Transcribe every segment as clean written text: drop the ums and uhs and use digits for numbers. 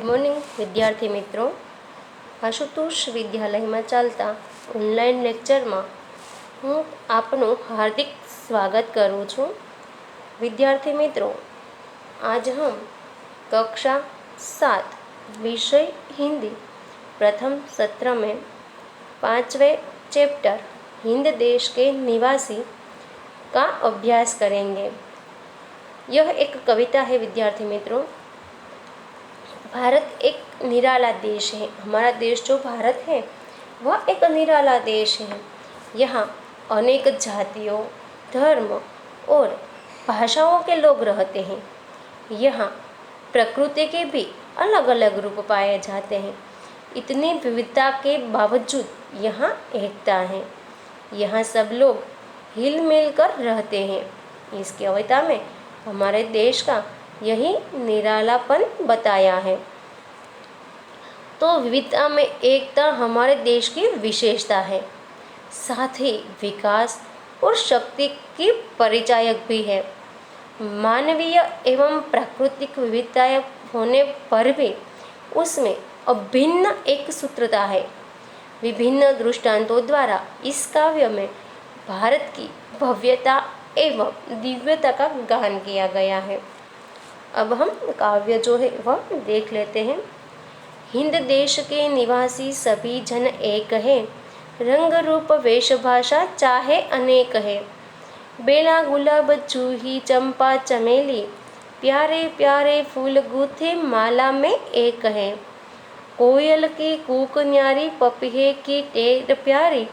Morning વિદ્યાર્થી મિત્રો, આશુતોષ વિદ્યાલયમાં ચાલતા ઓનલાઈન લેક્ચરમાં હું આપનું હાર્दिक स्वागत करूँ છું। विद्यार्थी मित्रों, आज हम कक्षा 7 विषय हिंदी प्रथम सत्र में 5वें चैप्टर हिंद देश के निवासी का अभ्यास करेंगे। यह एक कविता है। विद्यार्थी मित्रों, भारत एक निराला देश है। हमारा देश जो भारत है वह एक निराला देश है। यहाँ अनेक जातियों, धर्म और भाषाओं के लोग रहते हैं। यहाँ प्रकृति के भी अलग अलग रूप पाए जाते हैं। इतनी विविधता के बावजूद यहाँ एकता है। यहाँ सब लोग हिल मिल कर रहते हैं। इस कविता में हमारे देश का यही निरालापन बताया है। तो विविधता में एकता हमारे देश की विशेषता है, साथ ही विकास और शक्ति की परिचायक भी है। मानवीय एवं प्राकृतिक विविधताएं होने पर भी उसमें अभिन्न एक सूत्रता है। विभिन्न दृष्टांतों द्वारा इस काव्य में भारत की भव्यता एवं दिव्यता का गान किया गया है। अब हम काव्य जो है वह देख लेते हैं। हिंद देश के निवासी सभी जन एक है, रंग रूप वेश भाषा चाहे अनेक है। बेला गुलाब जूही चंपा चमेली, प्यारे प्यारे फूल गूथे माला में एक है। कोयल की कूक न्यारी पपीहे की टेर प्यारी,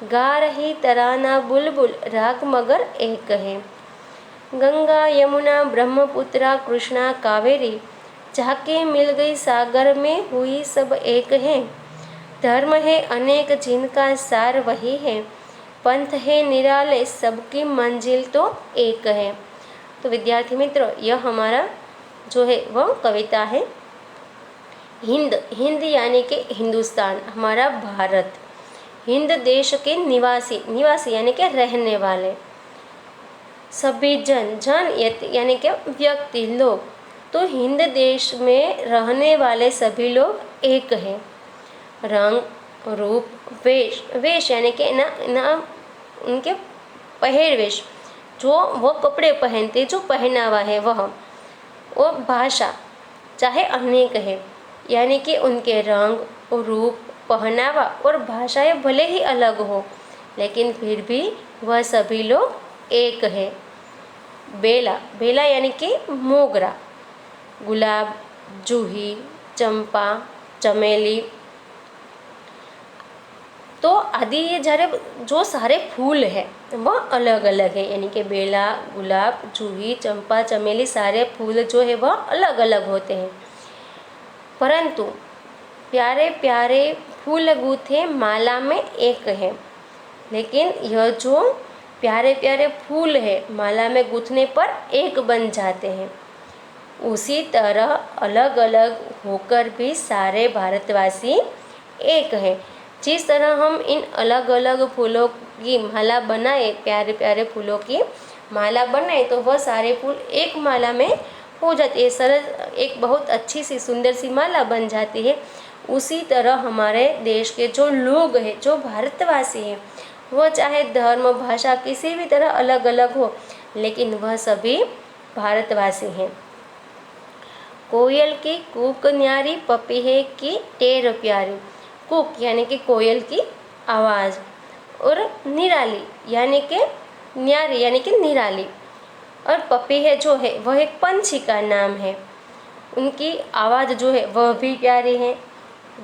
गा रही तराना बुलबुल राग मगर एक है। गंगा यमुना ब्रह्मपुत्रा कृष्णा कावेरी, जाके मिल गई सागर में हुई सब एक है। धर्म है अनेक जिनका सार वही है, पंथ है निराले सबकी मंजिल तो एक है। तो विद्यार्थी मित्रों, यह हमारा जो है वह कविता है। हिंद यानी कि हिंदुस्तान, हमारा भारत। हिंद देश के निवासी यानी कि रहने वाले। सभी जन यानी कि व्यक्ति, लोग। तो हिंद देश में रहने वाले सभी लोग एक हैं। रंग रूप वेश यानी कि ना उनके पहरवेश, जो वो कपड़े पहनते, जो पहनावा है वह। और भाषा चाहे अनेक है, यानी कि उनके रंग रूप पहनावा और भाषाएं भले ही अलग हो, लेकिन फिर भी वह सभी लोग एक है। बेला यानी कि मोगरा, गुलाब, जूही, चंपा, चमेली, तो आदि ये जारे जो सारे फूल है वह अलग अलग है। यानी कि बेला, गुलाब, जूही, चंपा, चमेली सारे फूल जो है वह अलग अलग होते हैं, परंतु प्यारे प्यारे फूल गूथे माला में एक है। लेकिन यह जो प्यारे प्यारे फूल है माला में गूंथने पर एक बन जाते हैं। उसी तरह अलग अलग होकर भी सारे भारतवासी एक हैं। जिस तरह हम इन अलग अलग फूलों की माला बनाए, प्यारे प्यारे फूलों की माला बनाए, तो वह सारे फूल एक माला में हो जाते हैं। सरस एक बहुत अच्छी सी सुंदर सी माला बन जाती है। उसी तरह हमारे देश के जो लोग हैं, जो भारतवासी हैं, वह चाहे धर्म भाषा किसी भी तरह अलग अलग हो, लेकिन वह सभी भारतवासी हैं। कोयल की कूक न्यारी पपीहे की टेर प्यारी। कूक यानी कि कोयल की आवाज़, और निराली यानी कि न्यारी यानी कि निराली, और पपीहे जो है वह एक पंछी का नाम है। उनकी आवाज़ जो है वह भी प्यारी है।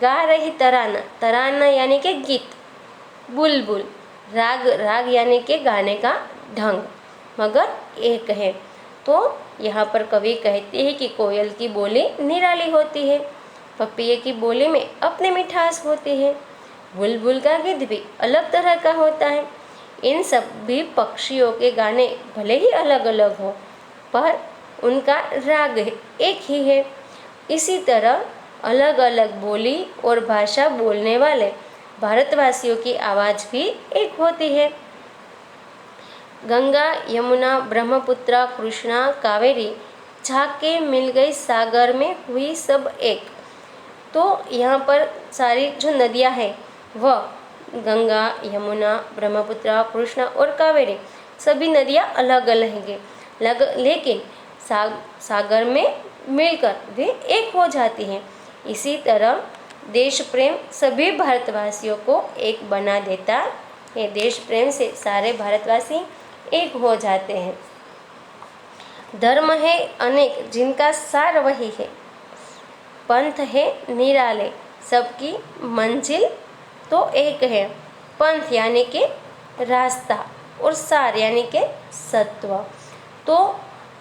गा रही तराना यानी कि गीत, बुलबुल, राग यानी कि गाने का ढंग, मगर एक है। तो यहाँ पर कवि कहते हैं कि कोयल की बोली निराली होती है, पपीहे की बोली में अपनी मिठास होती है, बुलबुल का गीत भी अलग तरह का होता है। इन सभी पक्षियों के गाने भले ही अलग अलग हो, पर उनका राग एक ही है। इसी तरह अलग अलग बोली और भाषा बोलने वाले भारतवासियों की आवाज़ भी एक होती है। गंगा यमुना ब्रह्मपुत्रा कृष्णा कावेरी, जाके मिल गई सागर में हुई सब एक। तो यहाँ पर सारी जो नदियाँ हैं वह गंगा, यमुना, ब्रह्मपुत्र, कृष्णा और कावेरी सभी नदियाँ अलग अलग हैं, लेकिन सागर में मिलकर वे एक हो जाती हैं। इसी तरह देश प्रेम सभी भारतवासियों को एक बना देता है। देश प्रेम से सारे भारतवासी एक हो जाते हैं। धर्म है अनेक जिनका सार वही है, पंथ है निराले सबकी मंजिल तो एक है। पंथ यानी कि रास्ता और सार यानी कि सत्व। तो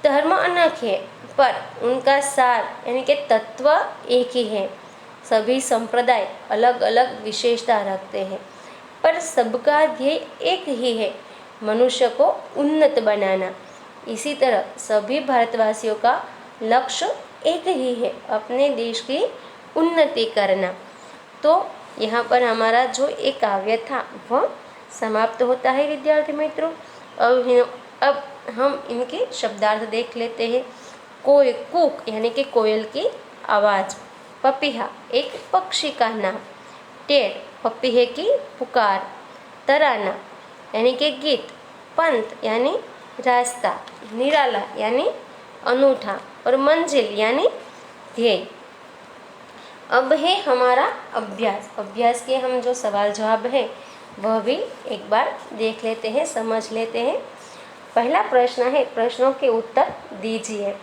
धर्म अनेक है पर उनका सार यानी कि तत्व एक ही है। सभी संप्रदाय अलग अलग विशेषता रखते हैं पर सबका ध्येय एक ही है, मनुष्य को उन्नत बनाना। इसी तरह सभी भारतवासियों का लक्ष्य एक ही है, अपने देश की उन्नति करना। तो यहाँ पर हमारा जो एक काव्य था वह समाप्त होता है विद्यार्थी मित्रों। अब हम इनके शब्दार्थ देख लेते हैं। कूक यानी कि कोयल की आवाज़, पपीहा एक पक्षी का नाम, टेर पपीहे की पुकार, तराना यानी कि गीत, पंथ यानी रास्ता, निराला यानी अनूठा और मंजिल यानी ध्येय। अब है हमारा अभ्यास के हम जो सवाल जवाब है वह भी एक बार देख लेते हैं, समझ लेते हैं। पहला प्रश्न है, प्रश्नों के उत्तर दीजिए।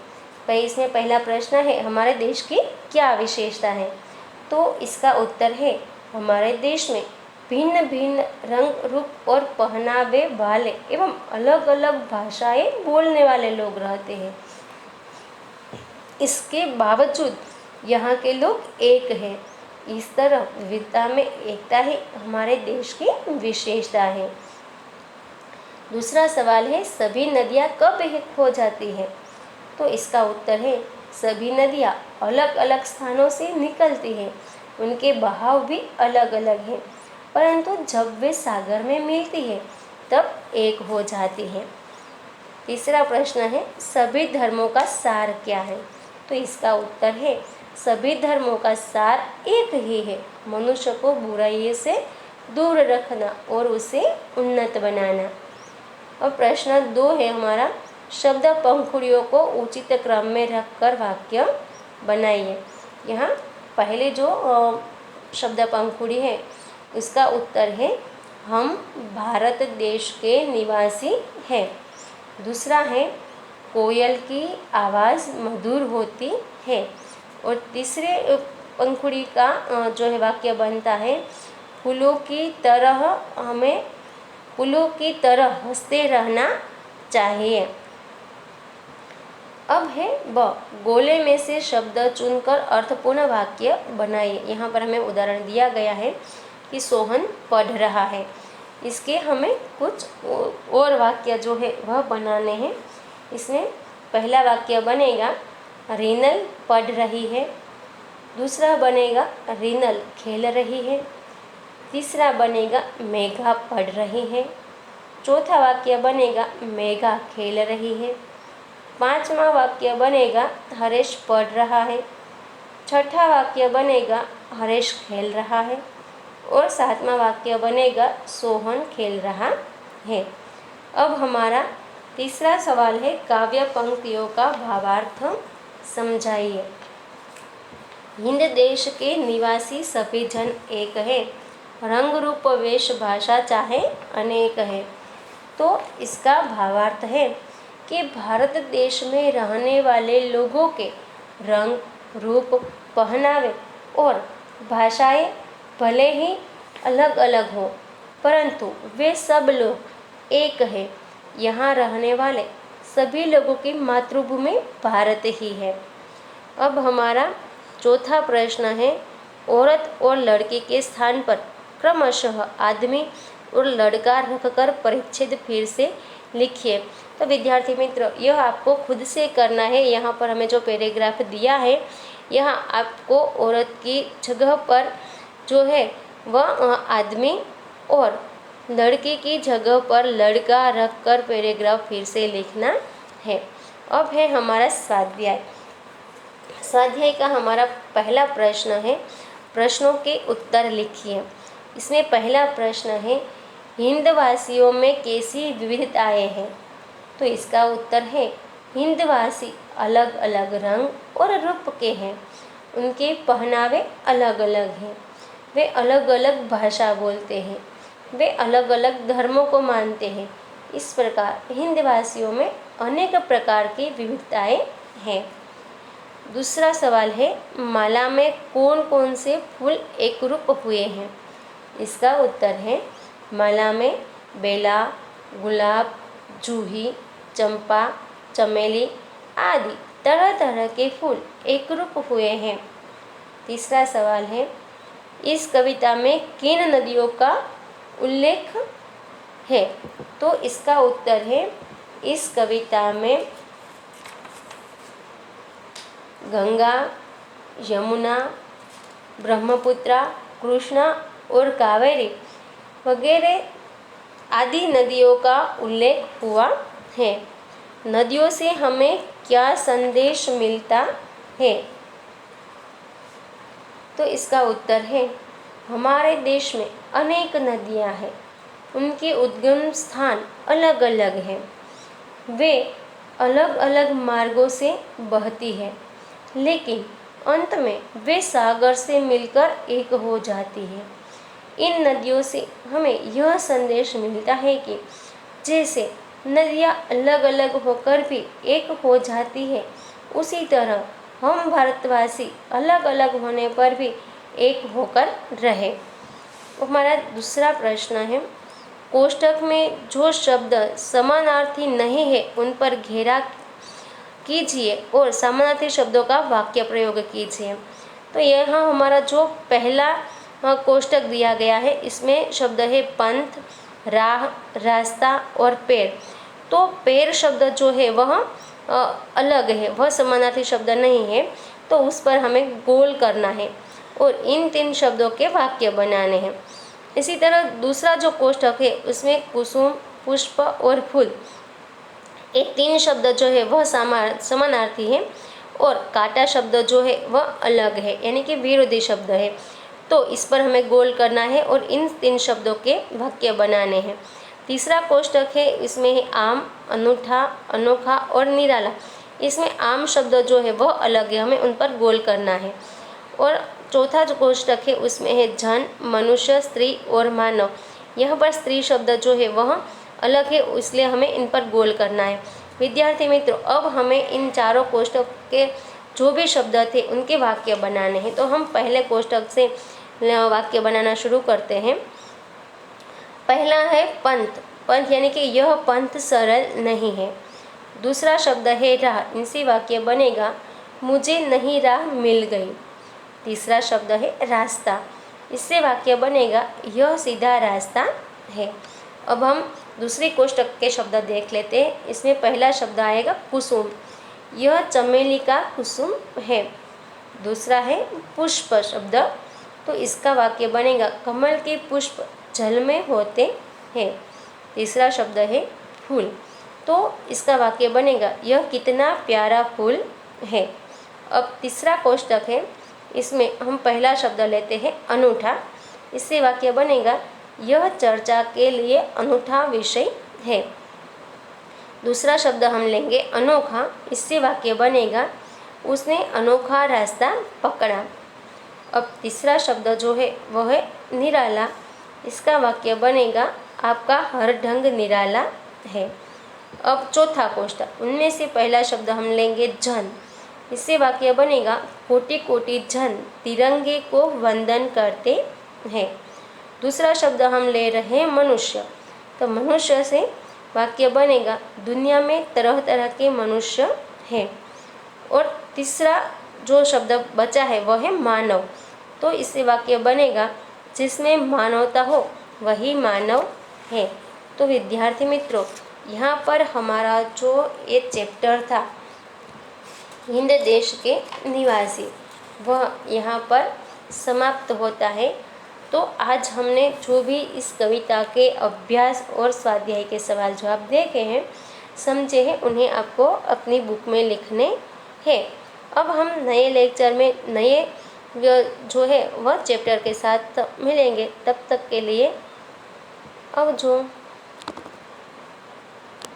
इसमें पहला प्रश्न है, हमारे देश की क्या विशेषता है? तो इसका उत्तर है, हमारे देश में भिन्न भिन्न रंग रूप और पहनावे वाले एवं अलग अलग भाषाएं बोलने वाले लोग रहते हैं। इसके बावजूद यहाँ के लोग एक हैं। इस तरह विविधता में एकता ही हमारे देश की विशेषता है। दूसरा सवाल है, सभी नदियाँ कब एक हो जाती है? तो इसका उत्तर है, सभी नदियाँ अलग अलग स्थानों से निकलती हैं, उनके बहाव भी अलग अलग हैं, परंतु जब वे सागर में मिलती है तब एक हो जाती है। तीसरा प्रश्न है, सभी धर्मों का सार क्या है? तो इसका उत्तर है, सभी धर्मों का सार एक ही है, मनुष्य को बुराई से दूर रखना और उसे उन्नत बनाना। और प्रश्न 2 है हमारा, शब्द पंखुड़ियों को उचित क्रम में रखकर वाक्य बनाइए। यहाँ पहले जो शब्द पंखुड़ी है उसका उत्तर है, हम भारत देश के निवासी हैं। दूसरा है, कोयल की आवाज़ मधुर होती है। और तीसरे पंखुड़ी का जो है वाक्य बनता है, फूलों की तरह हंसते रहना चाहिए। अब है गोले में से शब्द चुनकर अर्थपूर्ण वाक्य बनाइए। यहाँ पर हमें उदाहरण दिया गया है कि सोहन पढ़ रहा है। इसके हमें कुछ और वाक्य जो है वह बनाने हैं। इसमें पहला वाक्य बनेगा, रीनल पढ़ रही है। दूसरा बनेगा, रीनल खेल रही है। तीसरा बनेगा, मेघा पढ़ रही है। चौथा वाक्य बनेगा, मेघा खेल रही है। पांचवा वाक्य बनेगा, हरेश पढ़ रहा है। छठा वाक्य बनेगा, हरेश खेल रहा है। और सातवां वाक्य बनेगा, सोहन खेल रहा है। अब हमारा तीसरा सवाल है, काव्य पंक्तियों का भावार्थ समझाइए। हिंद देश के निवासी सभी जन एक है, रंग रूप वेश भाषा चाहे अनेक है। तो इसका भावार्थ है कि भारत देश में रहने वाले लोगों के रंग रूप, पहनावे और भाषाएं भले ही अलग अलग हों, परंतु वे सब लोग एक हैं। यहाँ रहने वाले सभी लोगों की मातृभूमि भारत ही है। अब हमारा चौथा प्रश्न है, औरत और लड़के के स्थान पर क्रमशः आदमी और लड़का रखकर परिच्छेद फिर से लिखिए। तो विद्यार्थी मित्र, यह आपको खुद से करना है। यहाँ पर हमें जो पैराग्राफ दिया है, यहाँ आपको औरत की जगह पर जो है वह आदमी और लड़के की जगह पर लड़का रखकर पैराग्राफ फिर से लिखना है। अब है हमारा स्वाध्याय। स्वाध्याय का हमारा पहला प्रश्न है, प्रश्नों के उत्तर लिखिए। इसमें पहला प्रश्न है, हिंदवासियों में कैसी विविधताएं हैं? तो इसका उत्तर है, हिंदवासी अलग अलग रंग और रूप के हैं। उनके पहनावे अलग अलग हैं। वे अलग अलग भाषा बोलते हैं। वे अलग अलग धर्मों को मानते हैं। इस प्रकार हिंदवासियों में अनेक प्रकार की विविधताएं हैं। दूसरा सवाल है, माला में कौन कौन से फूल एकरूप हुए हैं? इसका उत्तर है, माला में बेला, गुलाब, जूही, चंपा, चमेली आदि तरह तरह के फूल एकरूप हुए हैं। तीसरा सवाल है, इस कविता में किन नदियों का उल्लेख है? तो इसका उत्तर है, इस कविता में गंगा, यमुना, ब्रह्मपुत्रा, कृष्णा और कावेरी वगैरह आदि नदियों का उल्लेख हुआ है। नदियों से हमें क्या संदेश मिलता है? तो इसका उत्तर है, हमारे देश में अनेक नदियां हैं। उनके उद्गम स्थान अलग अलग हैं। वे अलग अलग मार्गों से बहती है, लेकिन अंत में वे सागर से मिलकर एक हो जाती है। इन नदियों से हमें यह संदेश मिलता है कि जैसे नदियाँ अलग अलग होकर भी एक हो जाती है, उसी तरह हम भारतवासी अलग अलग होने पर भी एक होकर रहे। हमारा दूसरा प्रश्न है, कोष्ठक में जो शब्द समानार्थी नहीं है उन पर घेरा कीजिए और समानार्थी शब्दों का वाक्य प्रयोग कीजिए। तो यहाँ हमारा जो पहला कोष्ठक दिया गया है, इसमें शब्द है पंथ, राह, रास्ता और पैर। तो पैर शब्द जो है वह अलग है, वह समानार्थी शब्द नहीं है, तो उस पर हमें गोल करना है और इन 3 शब्दों के वाक्य बनाने हैं। इसी तरह दूसरा जो कोष्ठक है उसमें कुसुम, पुष्प और फूल, ये 3 शब्द जो है वह समानार्थी है और काटा शब्द जो है वह अलग है, यानी कि विरोधी शब्द है। तो इस पर हमें गोल करना है और इन 3 शब्दों के वाक्य बनाने हैं। तीसरा कोष्ठक है, इसमें है आम, अनूठा, अनोखा और निराला। इसमें आम शब्द जो है वह अलग है, हमें उन पर गोल करना है। और चौथा जो कोष्ठक है उसमें है जन, मनुष्य, स्त्री और मानव। यहाँ पर स्त्री शब्द जो है वह अलग है, इसलिए हमें इन पर गोल करना है। विद्यार्थी मित्रों, अब हमें इन चारों कोष्ठक के जो भी शब्द थे उनके वाक्य बनाने हैं। तो हम पहले कोष्ठक से वाक्य बनाना शुरू करते हैं। पहला है पंथ। पंथ यानी कि यह पंथ सरल नहीं है। दूसरा शब्द है राह, इनसे वाक्य बनेगा मुझे नहीं राह मिल गई। तीसरा शब्द है रास्ता, इससे वाक्य बनेगा यह सीधा रास्ता है। अब हम दूसरी कोष्ठक के शब्द देख लेते हैं। इसमें पहला शब्द आएगा कुसुम, यह चमेली का कुसुम है। दूसरा है पुष्प शब्द, तो इसका वाक्य बनेगा कमल के पुष्प जल में होते हैं। तीसरा शब्द है फूल, तो इसका वाक्य बनेगा यह कितना प्यारा फूल है। अब तीसरा कोष्ठक है, इसमें हम पहला शब्द लेते हैं अनूठा, इससे वाक्य बनेगा यह चर्चा के लिए अनूठा विषय है। दूसरा शब्द हम लेंगे अनोखा, इससे वाक्य बनेगा उसने अनोखा रास्ता पकड़ा। अब तीसरा शब्द जो है वह है निराला, इसका वाक्य बनेगा आपका हर ढंग निराला है। अब चौथा कोष्ठक, उनमें से पहला शब्द हम लेंगे जन, इससे वाक्य बनेगा कोटि कोटि जन तिरंगे को वंदन करते हैं। दूसरा शब्द हम ले रहे हैं मनुष्य, तो मनुष्य से वाक्य बनेगा दुनिया में तरह तरह के मनुष्य हैं। और तीसरा जो शब्द बचा है वह है मानव, तो इससे वाक्य बनेगा जिसमें मानवता हो वही मानव है। तो विद्यार्थी मित्रों, यहाँ पर हमारा जो ये चैप्टर था हिंद देश के निवासी, वह यहाँ पर समाप्त होता है। तो आज हमने जो भी इस कविता के अभ्यास और स्वाध्याय के सवाल जवाब देखे हैं, समझे हैं, उन्हें आपको अपनी बुक में लिखने हैं। अब हम नए लेक्चर में नए जो है वह चैप्टर के साथ मिलेंगे। तब तक के लिए अब जो